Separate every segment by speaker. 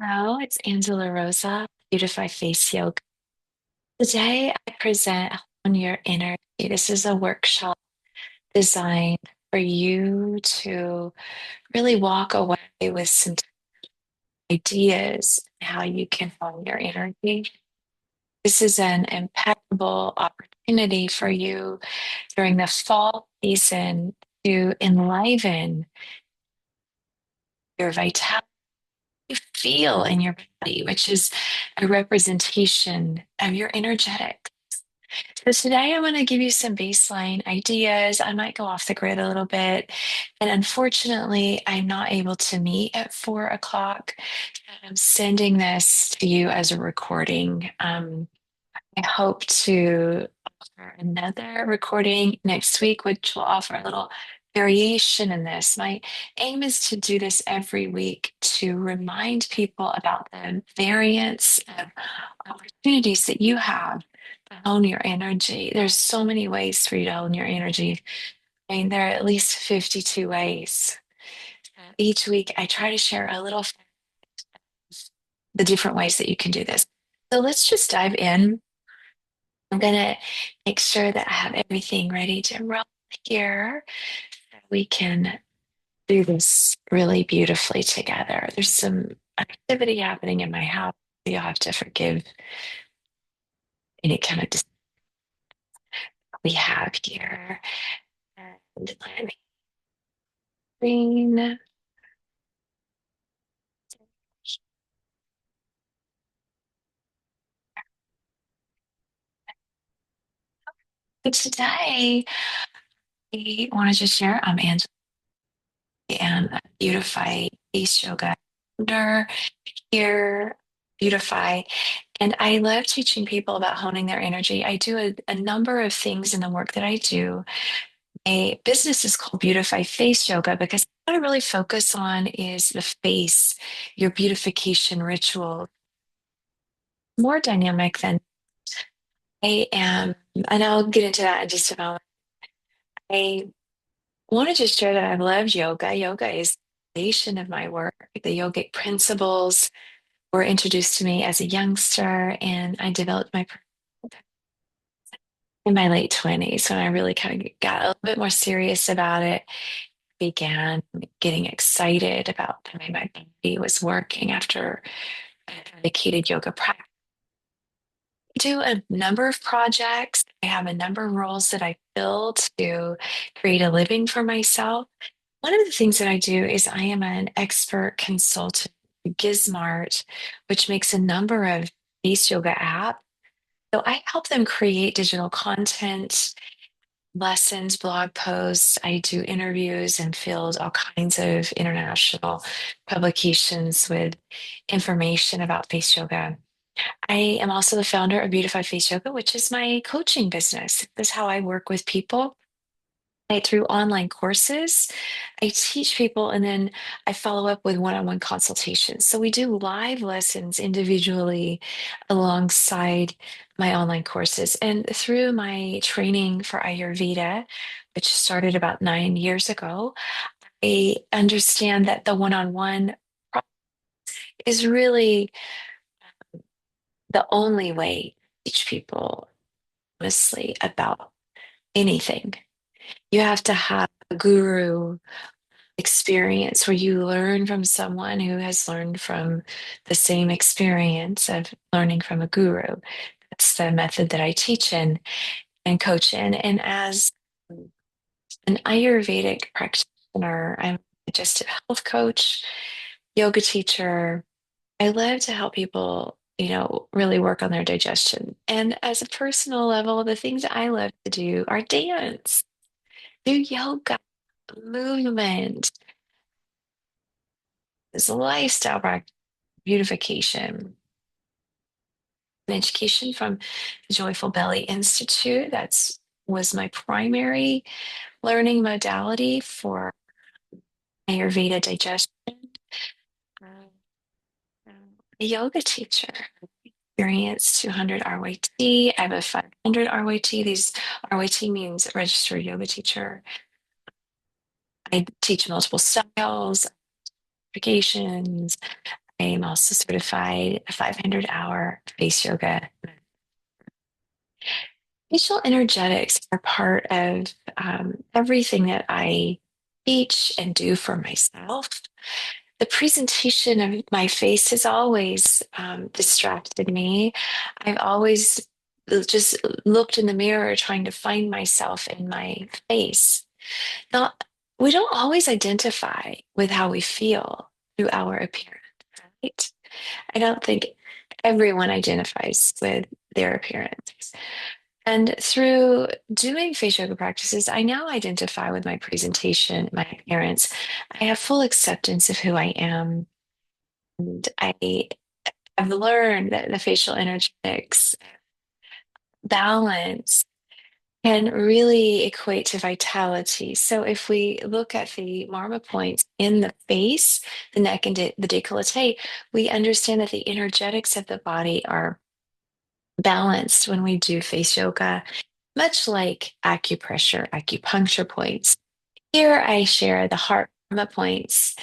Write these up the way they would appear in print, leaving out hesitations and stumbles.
Speaker 1: Hello, it's Angela Rosa, Beautify Face Yoga. Today I present on your energy. This is a workshop designed for you to really walk away with some ideas on how you can hone your energy. This is an impeccable opportunity for you during the fall season to enliven your vitality you feel in your body, which is a representation of your energetic. So today I want to give you some baseline ideas. I might go off the grid a little bit. And unfortunately, I'm not able to meet at 4 o'clock. I'm sending this to you as a recording. I hope to offer another recording next week, which will offer a little variation in this. My aim is to do this every week to remind people about the variance of opportunities that you have to hone your energy. There's so many ways for you to hone your energy. I mean, there are at least 52 ways. Each week, I try to share a little the different ways that you can do this. So let's just dive in. I'm going to make sure that I have everything ready to roll here. We can do this really beautifully together. There's some activity happening in my house. You'll have to forgive any kind of we have here. And let me bring today. I want to just share. I'm Angela and Beautify Face Yoga founder here. Beautify. And I love teaching people about honing their energy. I do a number of things in the work that I do. A business is called Beautify Face Yoga because what I really focus on is the face, your beautification ritual, more dynamic than I am. And I'll get into that in just a moment. I want to just share that I've loved yoga. Yoga is the foundation of my work. The yogic principles were introduced to me as a youngster, and I developed my in my late 20s when I really kind of got a little bit more serious about it, began getting excited about the way my body was working after a dedicated yoga practice. I do a number of projects. I have a number of roles that I fill to create a living for myself. One of the things that I do is I am an expert consultant at Gizmart, which makes a number of face yoga apps. So I help them create digital content, lessons, blog posts. I do interviews and field all kinds of international publications with information about face yoga. I am also the founder of Beautify Face Yoga, which is my coaching business. This is how I work with people. Through online courses, I teach people and then I follow up with one-on-one consultations. So we do live lessons individually alongside my online courses. And through my training for Ayurveda, which started about 9 years ago, I understand that the one-on-one is really the only way to teach people honestly about anything. You have to have a guru experience where you learn from someone who has learned from the same experience of learning from a guru. That's the method that I teach in and coach in. And as an Ayurvedic practitioner, I'm a digestive health coach, yoga teacher. I love to help people, really work on their digestion. And as a personal level, the things that I love to do are dance, do yoga, movement, is lifestyle practice, beautification, and education from the Joyful Belly Institute. That's was my primary learning modality for Ayurveda digestion. Um, a yoga teacher, experienced 200 RYT. I have a 500 RYT. These RYT means registered yoga teacher. I teach multiple styles, applications. I'm also certified a 500-hour face yoga. Facial energetics are part of everything that I teach and do for myself. The presentation of my face has always distracted me. I've always just looked in the mirror trying to find myself in my face. Now, we don't always identify with how we feel through our appearance, right? I don't think everyone identifies with their appearance. And through doing face yoga practices, I now identify with my presentation, my appearance. I have full acceptance of who I am. And I have learned that the facial energetics balance can really equate to vitality. So if we look at the marma points in the face, the neck, and the décolleté, we understand that the energetics of the body are balanced when we do face yoga, much like acupressure, acupuncture points. Here I share the heart marma points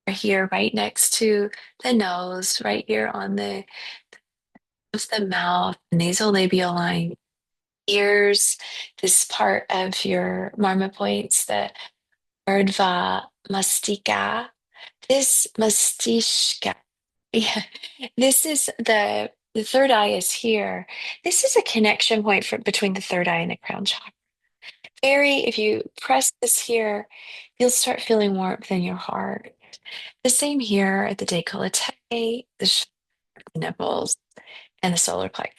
Speaker 1: are here right next to the nose, right here on the mouth, nasolabial line, ears, this part of your marma points, the urdhva mastika, this mastishka. Yeah, this is the third eye is here. This is a connection point between the third eye and the crown chakra. If you press this here, you'll start feeling warmth in your heart. The same here at the décolleté, the nipples, and the solar plexus.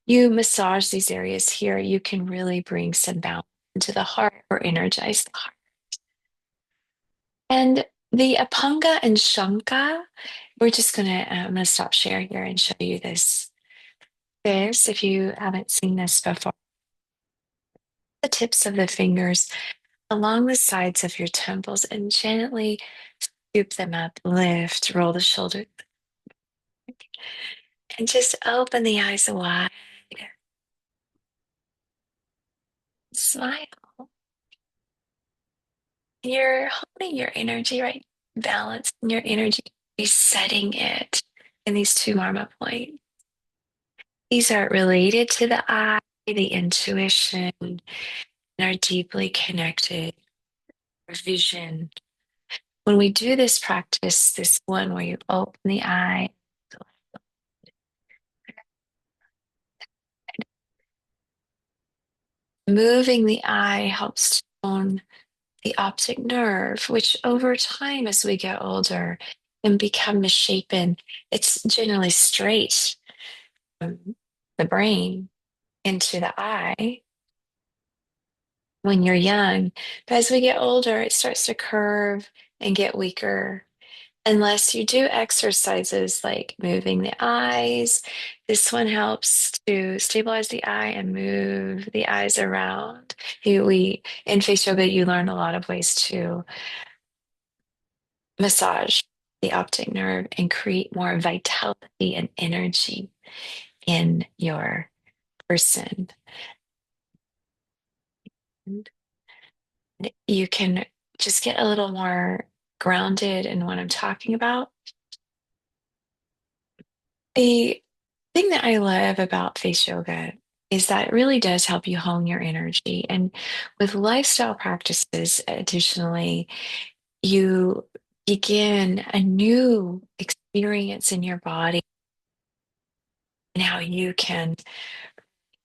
Speaker 1: You massage these areas here, you can really bring some balance into the heart or energize the heart. And the Apanga and Shanka, I'm gonna stop share here and show you this. If you haven't seen this before, the tips of the fingers along the sides of your temples and gently scoop them up, lift, roll the shoulders, and just open the eyes wide. Smile. You're holding your energy right, balancing your energy, resetting it in these two marma points. These are related to the eye, the intuition, and are deeply connected. Vision. When we do this practice, this one where you open the eye, moving the eye helps tone the optic nerve, which over time, as we get older, can become misshapen. It's generally straight from the brain into the eye when you're young. But as we get older, it starts to curve and get weaker. Unless you do exercises like moving the eyes, this one helps to stabilize the eye and move the eyes around. In face yoga, you learn a lot of ways to massage the optic nerve and create more vitality and energy in your person. And you can just get a little more grounded in what I'm talking about. The thing that I love about face yoga is that it really does help you hone your energy. And with lifestyle practices, additionally, you begin a new experience in your body and how you can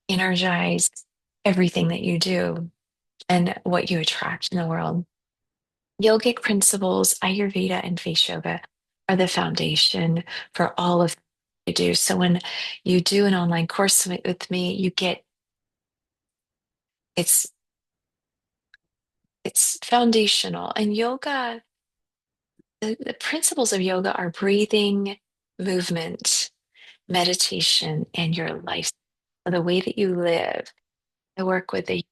Speaker 1: energize everything that you do and what you attract in the world. Yogic principles, Ayurveda, and face yoga are the foundation for all of you do. So when you do an online course with me, you get it's it's foundational. And yoga, the principles of yoga are breathing, movement, meditation, and your life, the way that you live. I work with the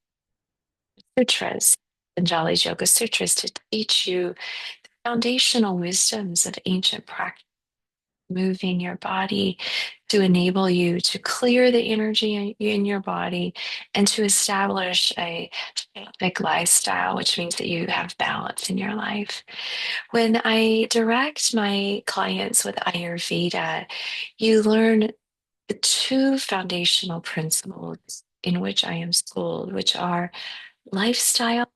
Speaker 1: sutras, Panjali's Yoga Sutras, to teach you foundational wisdoms of ancient practice moving your body to enable you to clear the energy in your body and to establish a big lifestyle, which means that you have balance in your life. When I direct my clients with Ayurveda, you learn the two foundational principles in which I am schooled, which are lifestyle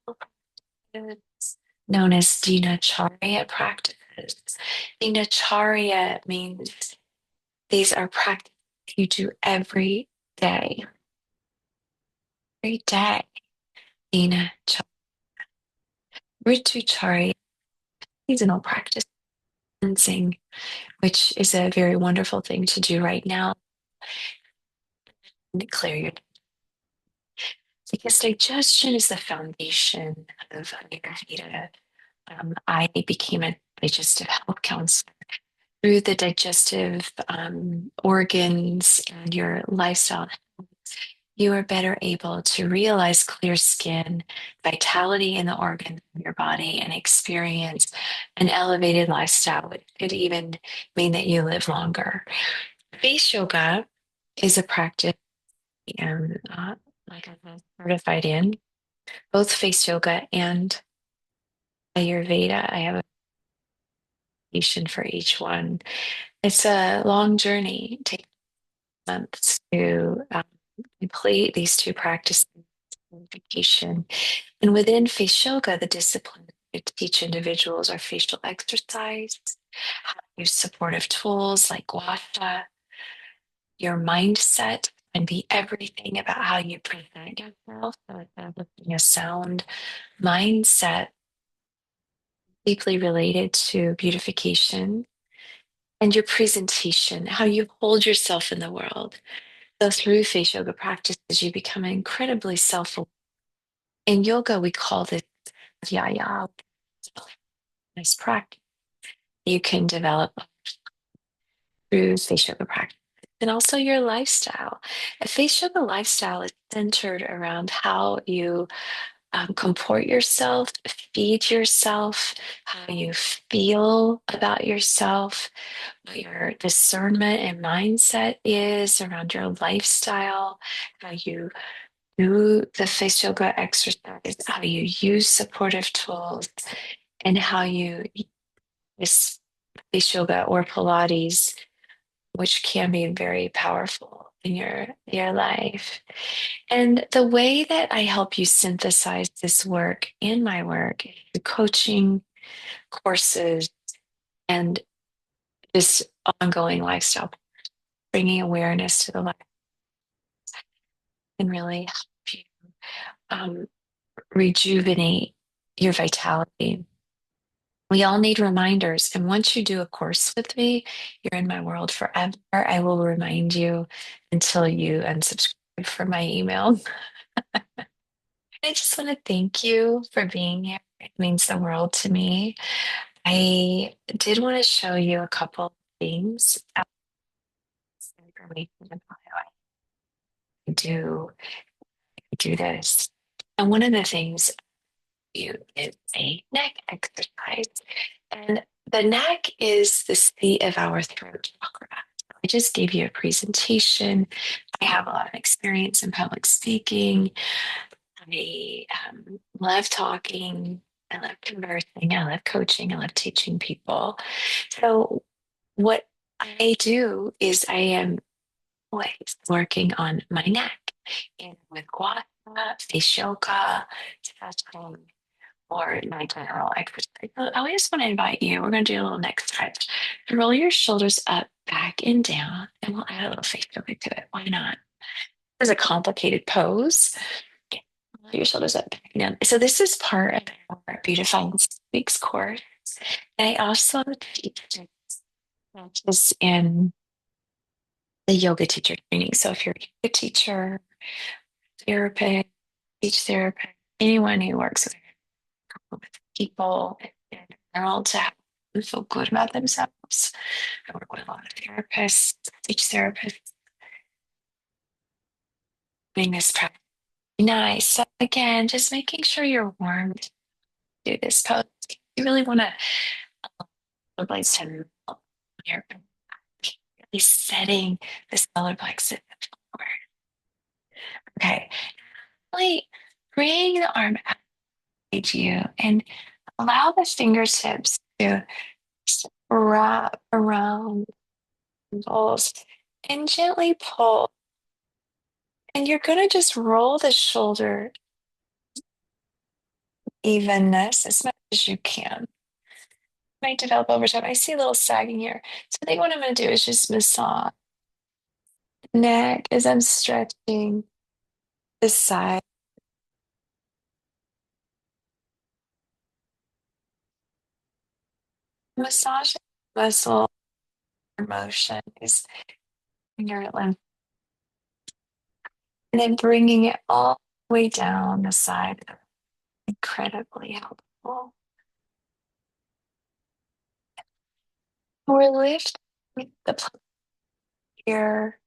Speaker 1: practices, known as Dinacharya practices. Dinacharya means these are practices you do every day. Every day. Dinacharya. Ritucharya, seasonal practice, cleansing, which is a very wonderful thing to do right now. And clear your, because digestion is the foundation of Ayurveda. I became a digestive health counselor through the digestive organs and your lifestyle. You are better able to realize clear skin, vitality in the organs of your body, and experience an elevated lifestyle, which could even mean that you live longer. Face yoga is a practice and like I'm certified in both face yoga and Ayurveda. I have a patient for each one. It's a long journey. It takes months to complete these two practices. Beautification. And within face yoga, the discipline to teach individuals are facial exercise, how to use supportive tools like guasha, your mindset, and be everything about how you present yourself. So it's developing a sound mindset deeply related to beautification and your presentation, how you hold yourself in the world. So through face yoga practices, you become incredibly self-aware. In yoga, we call this yaya, nice practice. You can develop through face yoga practice. And also your lifestyle. A face yoga lifestyle is centered around how you comport yourself, feed yourself, how you feel about yourself, what your discernment and mindset is around your lifestyle, how you do the face yoga exercise, how you use supportive tools, and how you use face yoga or Pilates, which can be very powerful in your life. And the way that I help you synthesize this work in my work, the coaching courses and this ongoing lifestyle, bringing awareness to the life can really help you rejuvenate your vitality. We all need reminders. And once you do a course with me, you're in my world forever. I will remind you until you unsubscribe from my email. I just want to thank you for being here. It means the world to me. I did want to show you a couple of things, information about how I do this. And one of the things you is a neck exercise. And the neck is the seat of our throat chakra. I just gave you a presentation. I have a lot of experience in public speaking. I love talking. I love conversing. I love coaching. I love teaching people. So, what I do is I am always working on my neck and with guata, face yoga, stretching, or my general exercise. I just want to invite you. We're going to do a little neck stretch. Roll your shoulders up, back, and down, and we'll add a little face yoga to it. Why not? This is a complicated pose. Roll your shoulders up, back, and down. So this is part of our Beautifying Speaks course. And I also teach this in the yoga teacher training. So if you're a yoga teacher, therapist, speech therapist, anyone who works with people in general to help them feel good about themselves. I work with a lot of therapists, speech therapists, doing this practice. Nice. So again, just making sure you're warm to do this pose. You really want to blades to melt here. resetting the solar plexus. Okay, really bring the arm out to you and allow the fingertips to wrap around the balls and gently pull. And you're going to just roll the shoulder evenness as much as you can. Might develop over time. I see a little sagging here. So I think what I'm going to do is just massage the neck as I'm stretching the side. Massaging muscle motion is your lymph, and then bringing it all the way down the side. Incredibly helpful. We're lifting the plate here,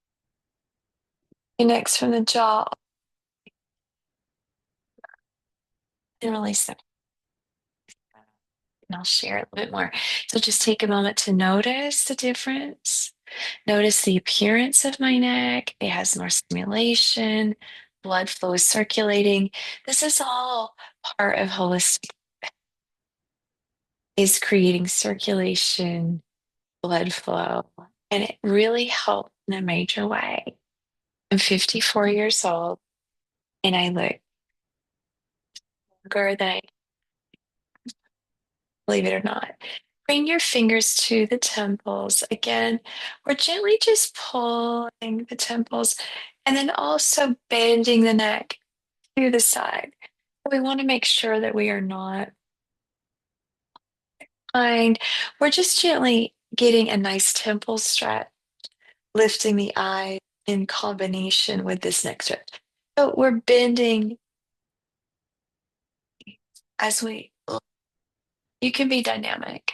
Speaker 1: connects from the jaw, and release it. And I'll share a little bit more. So just take a moment to notice the difference. Notice the appearance of my neck. It has more stimulation. Blood flow is circulating. This is all part of holistic, is creating circulation, blood flow, and it really helped in a major way. I'm 54 years old and I look younger than I, believe it or not. Bring your fingers to the temples. Again, we're gently just pulling the temples and then also bending the neck to the side. We want to make sure that we are not behind. We're just gently getting a nice temple stretch, lifting the eyes in combination with this neck stretch. So we're bending as you can be dynamic.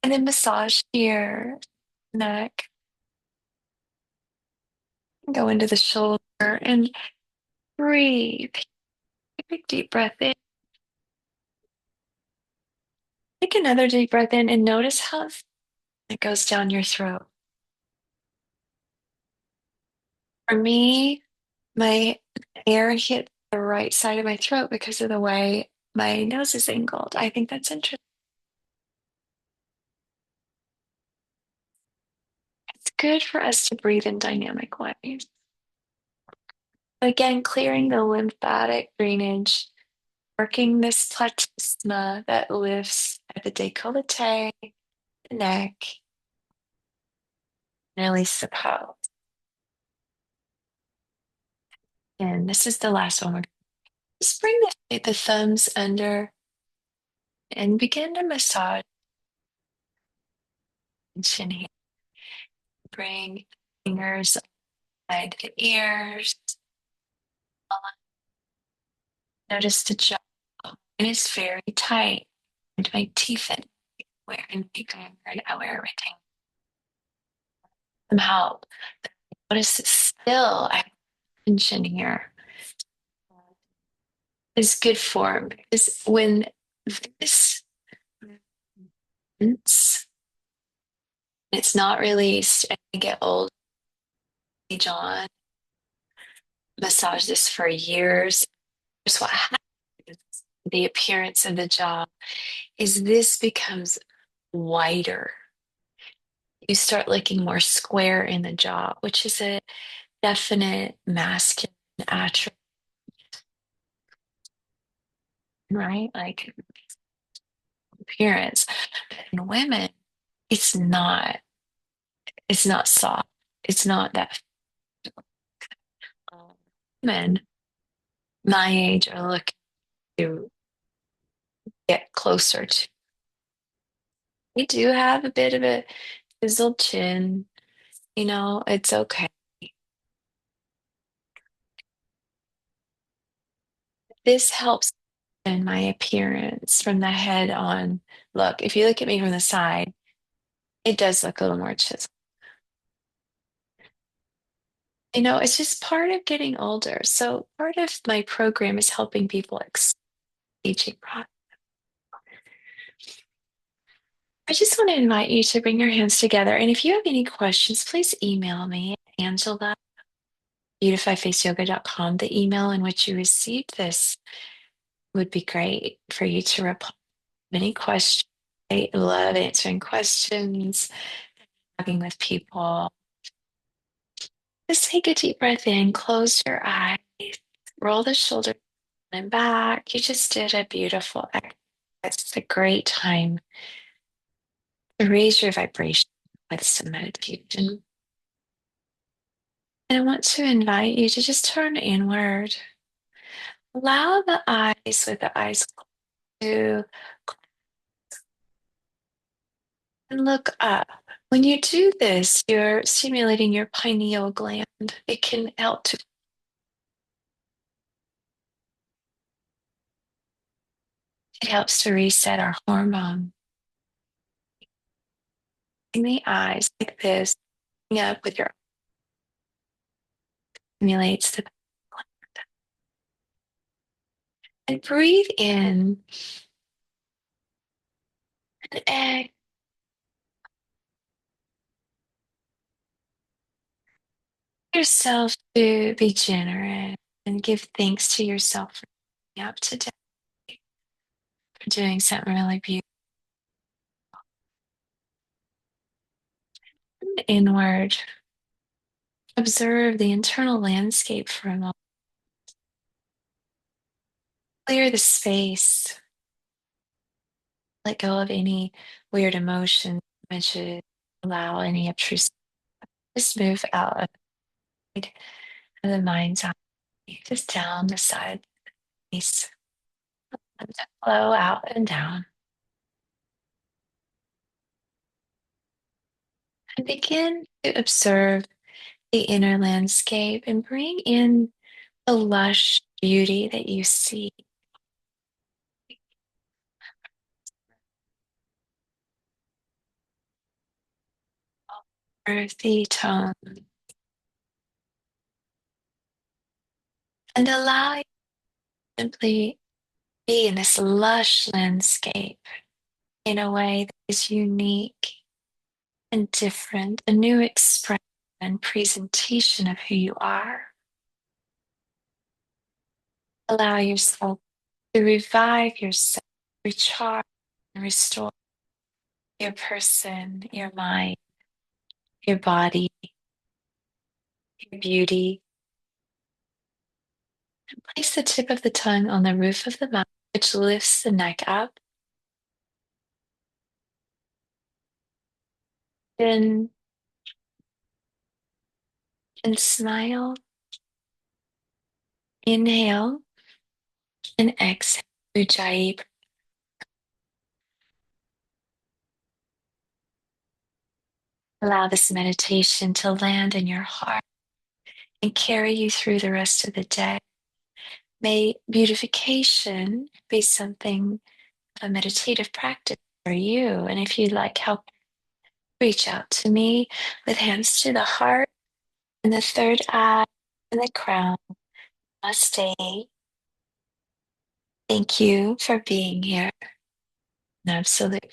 Speaker 1: And then massage your neck, go into the shoulder and breathe. Take a big deep breath in. Take another deep breath in and notice how it goes down your throat. For me, my air hit the right side of my throat because of the way my nose is angled. I think that's interesting. It's good for us to breathe in dynamic ways. Again, clearing the lymphatic drainage, working this platysma that lifts at the décolleté, the neck, and release the pose. And this is the last one. Just bring the thumbs under and begin to massage the chin here. Bring fingers side the ears. Notice the jaw. It is very tight. And my teeth in where and I wear everything. Some help. Notice it's still I have tension here. Is good form because when this it's not released and I get old age on, massage this for years. Here's what happens. The appearance of the jaw is this becomes wider. You start looking more square in the jaw, which is a definite masculine attribute, right? Like appearance. But in women, it's not. It's not soft. It's not that. Women my age are looking to get closer to. We do have a bit of a chiseled chin. It's okay. This helps in my appearance from the head on. Look, if you look at me from the side, it does look a little more chiseled. It's just part of getting older. So part of my program is helping people aging process. I just want to invite you to bring your hands together. And if you have any questions, please email me, Angela, beautifyfaceyoga.com. The email in which you received this would be great for you to reply to any questions. I love answering questions, talking with people. Just take a deep breath in, close your eyes, roll the shoulders and back. You just did a beautiful exercise. It's a great time to raise your vibration with some meditation. And I want to invite you to just turn inward. Allow the eyes with the eyes closed to and look up. When you do this, you're stimulating your pineal gland. It can help to it helps to reset our hormone. In the eyes like this, looking up with your stimulates the and breathe in and exhale yourself to be generous and give thanks to yourself for being up today, for doing something really beautiful. Inward, observe the internal landscape for a moment. Clear the space. Let go of any weird emotions, images, allow any obtrusive. Just move out of the mind's eye, just down the side of the face. Let it flow out and down. And begin to observe the inner landscape and bring in the lush beauty that you see. Earthy tone. And allow you to simply be in this lush landscape in a way that is unique and different, a new expression and presentation of who you are. Allow yourself to revive yourself, recharge and restore your person, your mind, your body, your beauty. Place the tip of the tongue on the roof of the mouth, which lifts the neck up. Then and smile. Inhale and exhale. Ujjayi. Allow this meditation to land in your heart and carry you through the rest of the day. May beautification be something of a meditative practice for you. And if you'd like help, reach out to me with hands to the heart and the third eye and the crown. Namaste. Thank you for being here. Absolutely.